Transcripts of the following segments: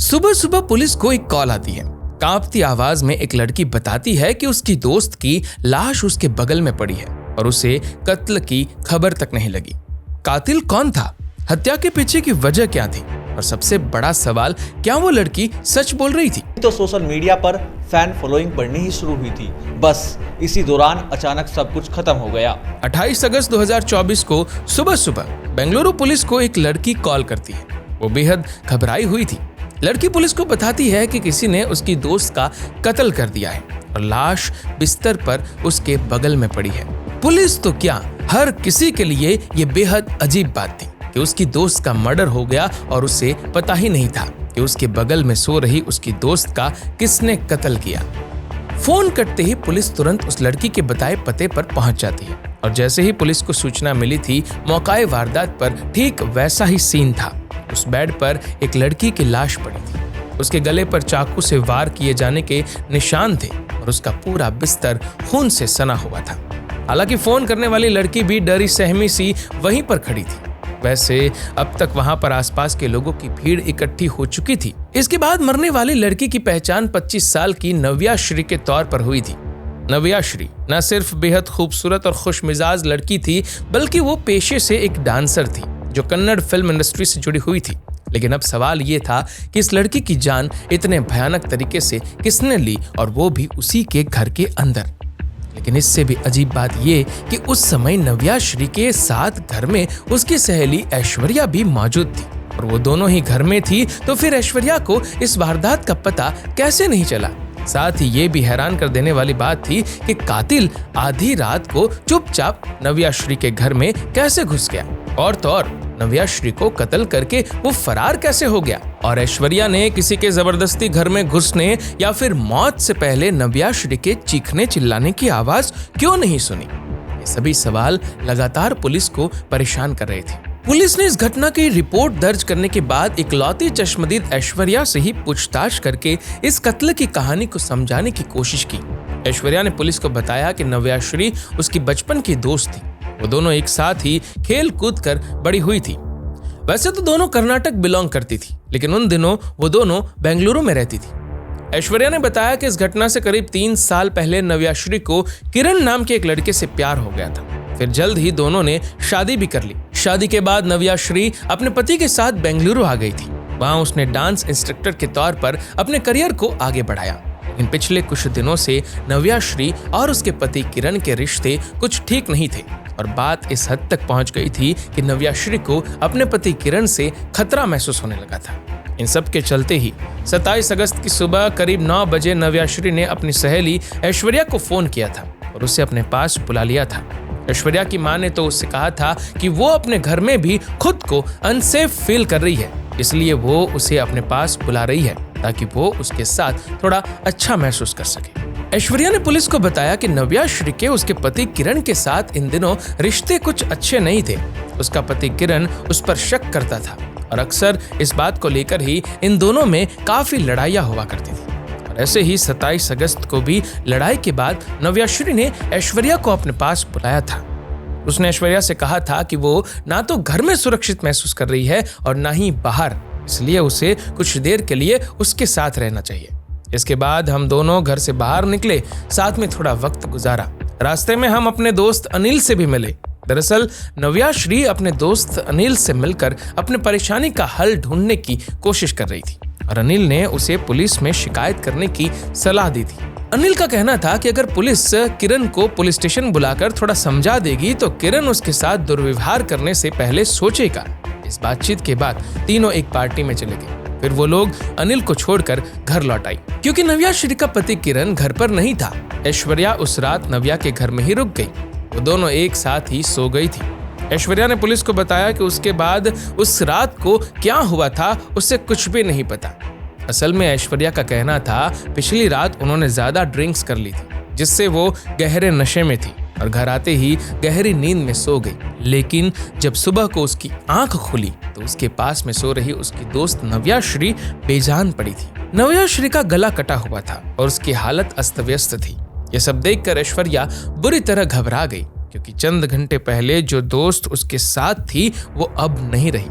सुबह सुबह पुलिस को एक कॉल आती है। कांपती आवाज में एक लड़की बताती है कि उसकी दोस्त की लाश उसके बगल में पड़ी है और उसे कत्ल की खबर तक नहीं लगी। कातिल कौन था? हत्या के पीछे की वजह क्या थी? और सबसे बड़ा सवाल, क्या वो लड़की सच बोल रही थी? तो सोशल मीडिया पर फैन फॉलोइंग बढ़नी ही शुरू हुई थी। बस इसी दौरान अचानक सब कुछ खत्म हो गया। 28 अगस्त 2024 को सुबह सुबह बेंगलुरु पुलिस को एक लड़की कॉल करती है। वो बेहद घबराई हुई थी। लड़की पुलिस को बताती है कि किसी ने उसकी दोस्त का कत्ल कर दिया है और लाश बिस्तर पर उसके बगल में पड़ी है। पुलिस तो क्या, हर किसी के लिए ये बेहद अजीब बात थी कि उसकी दोस्त का मर्डर हो गया और उसे पता ही नहीं था कि उसके बगल में सो रही उसकी दोस्त का किसने कत्ल किया। फोन कटते ही पुलिस तुरंत उस लड़की के बताए पते पर पहुंच जाती है और जैसे ही पुलिस को सूचना मिली थी, मौकाए वारदात पर ठीक वैसा ही सीन था। उस बेड पर एक लड़की की लाश पड़ी थी। उसके गले पर चाकू से वार किए जाने के निशान थे और उसका पूरा बिस्तर खून से सना हुआ था। हालांकि फोन करने वाली लड़की भी डरी सहमी सी वहीं पर खड़ी थी। वैसे अब तक वहां पर आसपास के लोगों की भीड़ इकट्ठी हो चुकी थी। इसके बाद मरने वाली लड़की की पहचान 25 साल की नव्या श्री के तौर पर हुई थी। नव्या श्री न सिर्फ बेहद खूबसूरत और खुशमिजाज लड़की थी, बल्कि वो पेशे से एक डांसर थी जो कन्नड़ फिल्म इंडस्ट्री से जुड़ी हुई थी। लेकिन अब सवाल ये था कि इस लड़की की जान इतने भयानक तरीके से किसने ली, और वो भी उसी के घर के अंदर। लेकिन इससे भी अजीब बात ये कि उस समय नव्या श्री के साथ घर में उसकी सहेली ऐश्वर्या भी मौजूद थी और वो दोनों ही घर में थी। तो फिर ऐश्वर्या को इस वारदात का पता कैसे नहीं चला? साथ ही ये भी हैरान कर देने वाली बात थी कि कातिल आधी रात को चुपचाप नव्या श्री के घर में कैसे घुस गया, और तो और नव्या श्री को कत्ल करके वो फरार कैसे हो गया। और ऐश्वर्या ने किसी के जबरदस्ती घर में घुसने या फिर मौत से पहले नव्या श्री के चीखने चिल्लाने की आवाज क्यों नहीं सुनी? ये सभी सवाल लगातार पुलिस को परेशान कर रहे थे। पुलिस ने इस घटना की रिपोर्ट दर्ज करने के बाद इकलौती चश्मदीद ऐश्वर्या से ही पूछताछ करके इस कत्ल की कहानी को समझाने की कोशिश की। ऐश्वर्या ने पुलिस को बताया कि नव्या श्री उसकी बचपन की दोस्त थी। वो दोनों एक साथ ही खेल कूद कर बड़ी हुई थी। वैसे तो दोनों कर्नाटक बिलोंग करती थी, लेकिन उन दिनों वो दोनों बेंगलुरु में रहती थी। ऐश्वर्या ने बताया कि इस घटना से करीब 3 साल पहले नव्या श्री को किरण नाम के एक लड़के से प्यार हो गया था। फिर जल्द ही दोनों ने शादी भी कर ली। शादी के बाद नव्या श्री अपने पति के साथ बेंगलुरु आ गई थी। वहां उसने डांस इंस्ट्रक्टर के तौर पर अपने करियर को आगे बढ़ाया। लेकिन पिछले कुछ दिनों से नव्या श्री और उसके पति किरण के रिश्ते कुछ ठीक नहीं थे और बात इस हद तक पहुंच गई थी कि नव्या श्री को अपने पति किरण से खतरा महसूस होने लगा था। इन सब के चलते ही 27 अगस्त की सुबह करीब 9 बजे नव्या श्री ने अपनी सहेली ऐश्वर्या को फोन किया था और उसे अपने पास बुला लिया था। ऐश्वर्या की मां ने तो उससे कहा था कि वो अपने घर में भी खुद को अनसेफ फील कर रही है, इसलिए वो उसे अपने पास बुला रही है ताकि वो उसके साथ थोड़ा अच्छा महसूस कर सके। ऐश्वर्या ने पुलिस को बताया कि नव्या श्री के उसके पति किरण के साथ इन दिनों रिश्ते कुछ अच्छे नहीं थे। उसका पति किरण उस पर शक करता था और अक्सर इस बात को लेकर ही इन दोनों में काफी लड़ाइयाँ हुआ करती थी। और ऐसे ही 27 अगस्त को भी लड़ाई के बाद नव्या श्री ने ऐश्वर्या को अपने पास बुलाया था। उसने ऐश्वर्या से कहा था कि वो ना तो घर में सुरक्षित महसूस कर रही है और ना ही बाहर, इसलिए उसे कुछ देर के लिए उसके साथ रहना चाहिए। इसके बाद हम दोनों घर से बाहर निकले, साथ में थोड़ा वक्त गुजारा। रास्ते में हम अपने दोस्त अनिल से भी मिले। दरअसल नव्या श्री अपने दोस्त अनिल से मिलकर अपने परेशानी का हल ढूंढने की कोशिश कर रही थी और अनिल ने उसे पुलिस में शिकायत करने की सलाह दी थी। अनिल का कहना था कि अगर पुलिस किरण को पुलिस स्टेशन बुलाकर थोड़ा समझा देगी तो किरण उसके साथ दुर्व्यवहार करने से पहले सोचेगा। इस बातचीत के बाद तीनों एक पार्टी में चले गए। फिर वो लोग अनिल को छोड़कर घर लौट आई। क्योंकि नव्या श्री का पति किरण घर पर नहीं था, ऐश्वर्या उस रात नव्या के घर में ही रुक गई। वो दोनों एक साथ ही सो गई थी। ऐश्वर्या ने पुलिस को बताया कि उसके बाद उस रात को क्या हुआ था उसे कुछ भी नहीं पता। असल में ऐश्वर्या का कहना था पिछली रात उन्होंने ज्यादा ड्रिंक्स कर ली थी, जिससे वो गहरे नशे में थी और घर आते ही गहरी नींद में सो गई। लेकिन जब सुबह को उसकी आंख खुली तो उसके पास में सो रही उसकी दोस्त नव्या श्री बेजान पड़ी थी। नव्या श्री का गला कटा हुआ था और उसकी हालत अस्त व्यस्त थी। यह सब देखकर ऐश्वर्या बुरी तरह घबरा गई, क्योंकि चंद घंटे पहले जो दोस्त उसके साथ थी वो अब नहीं रही।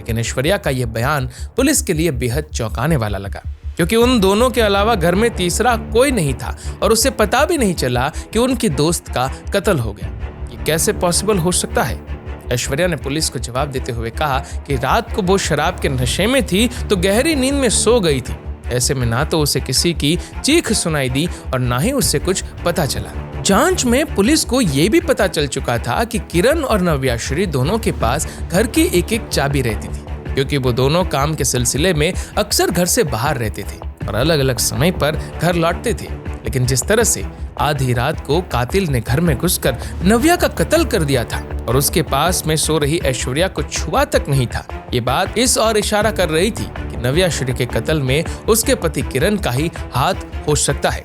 लेकिन ऐश्वर्या का यह बयान पुलिस के लिए बेहद चौंकाने वाला लगा, क्योंकि उन दोनों के अलावा घर में तीसरा कोई नहीं था और उसे पता भी नहीं चला कि उनकी दोस्त का कत्ल हो गया। ये कैसे पॉसिबल हो सकता है? ऐश्वर्या ने पुलिस को जवाब देते हुए कहा कि रात को वो शराब के नशे में थी तो गहरी नींद में सो गई थी। ऐसे में ना तो उसे किसी की चीख सुनाई दी और ना ही उससे कुछ पता चला। जांच में पुलिस को ये भी पता चल चुका था कि किरण और नव्याश्री दोनों के पास घर की एक एक चाबी रहती थी, क्योंकि वो दोनों काम के सिलसिले में अक्सर घर से बाहर रहते थे और अलग अलग समय पर घर लौटते थे। लेकिन जिस तरह से आधी रात को कातिल ने घर में घुसकर नव्या का कत्ल कर दिया था और उसके पास में सो रही ऐश्वर्या को छुआ तक नहीं था, ये बात इस और इशारा कर रही थी कि नव्याश्री के कत्ल में उसके पति किरण का ही हाथ हो सकता है।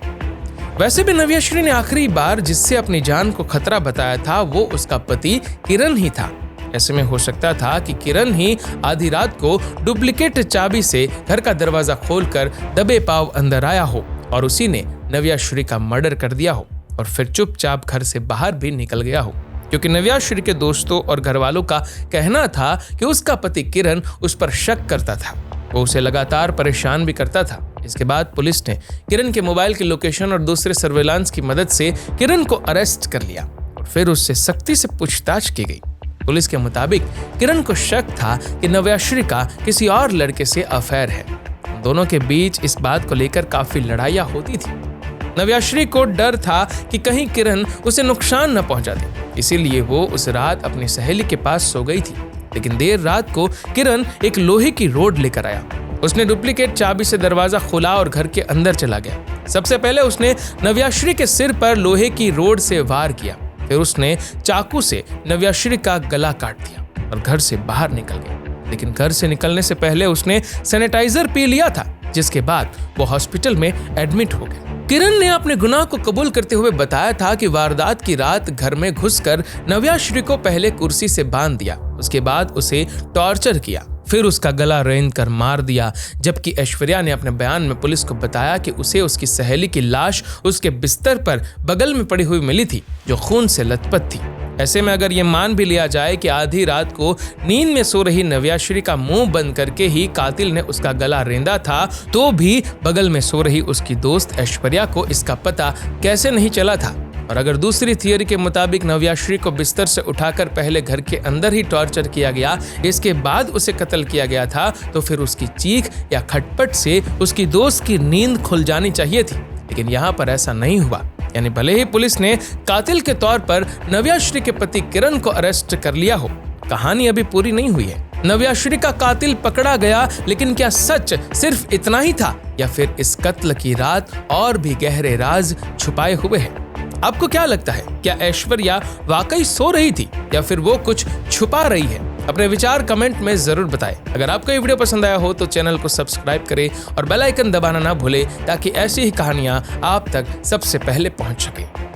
वैसे भी नव्याश्री ने आखिरी बार जिससे अपनी जान को खतरा बताया था वो उसका पति किरण ही था। ऐसे में हो सकता था कि किरण ही आधी रात को डुप्लीकेट चाबी से घर का दरवाजा खोलकर दबे पांव अंदर आया हो और उसी ने नव्याश्री का मर्डर कर दिया हो और फिर चुपचाप घर से बाहर भी निकल गया हो, क्योंकि नव्याश्री के दोस्तों और घर वालों का कहना था कि उसका पति किरण उस पर शक करता था, वो उसे लगातार परेशान भी करता था। इसके बाद पुलिस ने किरण के मोबाइल की लोकेशन और दूसरे सर्वेलांस की मदद से किरण को अरेस्ट कर लिया और फिर उससे सख्ती से पूछताछ की गई। पुलिस के मुताबिक किरण को शक था कि नव्याश्री का किसी और लड़के से अफेयर है। दोनों के बीच इस बात को लेकर काफी लड़ाइयाँ होती थी। नव्याश्री को डर था कि कहीं किरण उसे नुकसान न पहुंचा दे, इसीलिए वो उस रात अपनी सहेली के पास सो गई थी। लेकिन देर रात को किरण एक लोहे की रोड लेकर आया। उसने डुप्लीकेट चाबी से दरवाजा खोला और घर के अंदर चला गया। सबसे पहले उसने नव्याश्री के सिर पर लोहे की रोड से वार किया, फिर उसने चाकू से नव्याश्री का गला काट दिया और घर से बाहर निकल गया। लेकिन घर से निकलने से पहले उसने सैनिटाइजर पी लिया था, जिसके बाद वो हॉस्पिटल में एडमिट हो गए। किरण ने अपने गुनाह को कबूल करते हुए बताया था कि वारदात की रात घर में घुसकर नव्याश्री को पहले कुर्सी से बांध दिया, उसके बाद उसे टॉर्चर किया, फिर उसका गला रेंद कर मार दिया। जबकि ऐश्वर्या ने अपने बयान में पुलिस को बताया कि उसे उसकी सहेली की लाश उसके बिस्तर पर बगल में पड़ी हुई मिली थी, जो खून से लथपथ थी। ऐसे में अगर ये मान भी लिया जाए कि आधी रात को नींद में सो रही नव्याश्री का मुंह बंद करके ही कातिल ने उसका गला रेंदा था, तो भी बगल में सो रही उसकी दोस्त ऐश्वर्या को इसका पता कैसे नहीं चला था। और अगर दूसरी थियरी के मुताबिक नव्याश्री को बिस्तर से उठाकर पहले घर के अंदर ही टॉर्चर किया गया, इसके बाद उसे कत्ल किया गया था, तो फिर उसकी चीख या खटपट से उसकी दोस्त की नींद खुल जानी चाहिए थी। लेकिन यहाँ पर ऐसा नहीं हुआ। यानी भले ही पुलिस ने कातिल के तौर पर नव्याश्री के पति किरण को अरेस्ट कर लिया हो, कहानी अभी पूरी नहीं हुई है। नव्याश्री का कातिल पकड़ा गया, लेकिन क्या सच सिर्फ इतना ही था या फिर इस कत्ल की रात और भी गहरे राज छुपाए हुए हैं? आपको क्या लगता है, क्या ऐश्वर्या वाकई सो रही थी या फिर वो कुछ छुपा रही है? अपने विचार कमेंट में जरूर बताएं। अगर आपको ये वीडियो पसंद आया हो तो चैनल को सब्सक्राइब करें और बेल आइकन दबाना ना भूलें, ताकि ऐसी ही कहानियां आप तक सबसे पहले पहुंच सके।